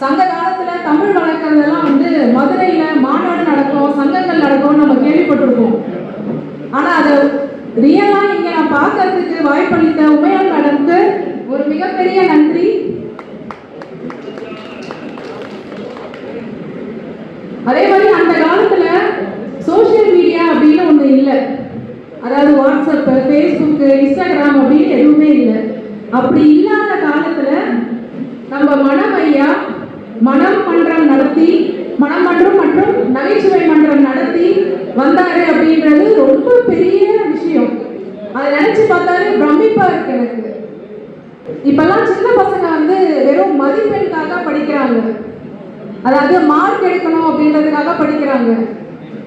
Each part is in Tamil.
சங்க காலத்துல தமிழ் வளர்க்கறதெல்லாம் வந்து மதுரையில மாநாடு நடக்கும், சங்கங்கள் நடக்கும் நம்ம கேள்விப்பட்டிருக்கோம். ஆனா அதை ரியலா இங்க நான் பார்க்கறதுக்கு வாய்ப்பளித்த உமையால் மேடம்க்கு ஒரு மிகப்பெரிய நன்றி. அதே மாதிரி அந்த காலத்துல சோசியல் மீடியா அப்படின்னு ஒண்ணு இல்லை. அதாவது வாட்ஸ்அப், ஃபேஸ்புக், இன்ஸ்டாகிராம் அப்படின்னு எதுவுமே இல்லை. அப்படி இல்லாத காலத்துல நம்ம மனமையா மனம் மன்றம் நடத்தி, மனமன்றம் மற்றும் நகைச்சுவை மன்றம் நடத்தி வந்தாரு அப்படின்றது ரொம்ப பெரிய விஷயம். அதை நினைச்சு பார்த்தாலே பிரமிப்பா இருக்கு எனக்கு. இப்பெல்லாம் சின்ன பசங்க வந்து வெறும் மதிப்பெண்காக படிக்கிறாங்க, அதாவது மார்க் எடுக்கணும் அப்படின்றதுக்காக படிக்கிறாங்க.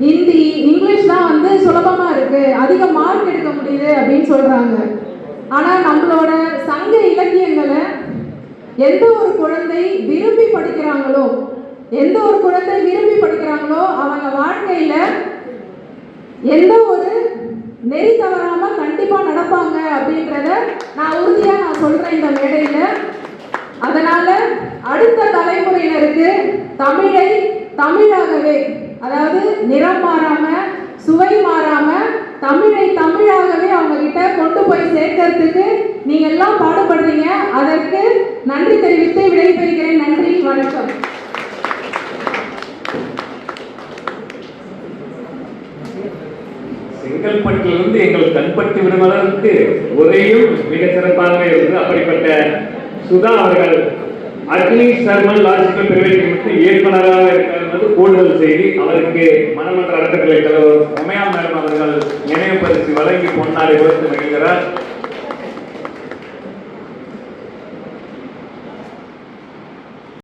ஹிந்தி, இங்கிலீஷ் தான் வந்து சுலபமா இருக்கு, அதிக மார்க் எடுக்க முடியுது அப்படின்னு சொல்றாங்க. ஆனா நம்மளோட சங்க இலக்கியங்களை எந்த ஒரு குழந்தை விரும்பி படிக்கிறாங்களோ, அவங்க வாழ்க்கையில எந்த ஒரு நெறி தவறாம கண்டிப்பா நடப்பாங்க அப்படின்றத நான் உறுதியா சொல்றேன் இந்த மேடையில. அதனால அடுத்த தலைமுறையினருக்கு தமிழை தமிழாகவே, அதாவது நிறம் மாறாம, சுவை மாறாம, தமிழை தமிழாகவே அவங்க கிட்ட கொண்டு போய் சேர்க்கறதுக்கு நீங்க எல்லாம் பாடுபடுறீங்க. அதற்கு நன்றி தெரிவித்து விடைபெறுகிறேன். நன்றி, வணக்கம். செங்கல்பட்டிலிருந்து எங்கள் கண்பட்டு விடும் அளவுக்கு உரையும் மிக சிறப்பாக இருந்தது. அப்படிப்பட்ட சுதா அவர்கள் அக்னி சர்மல் லாஜிக்கல் பிரிவேட்டிவ் இயக்குநராக இருக்கிறது கூடுதல் செய்தி. அவருக்கு மனமன்ற அறக்கட்டளை தலைவர் உமையால் மேடம் அவர்கள் நினைவு பரிசு வழங்கி பொன்னாடை கொடுத்து மகிழ்கிறார்.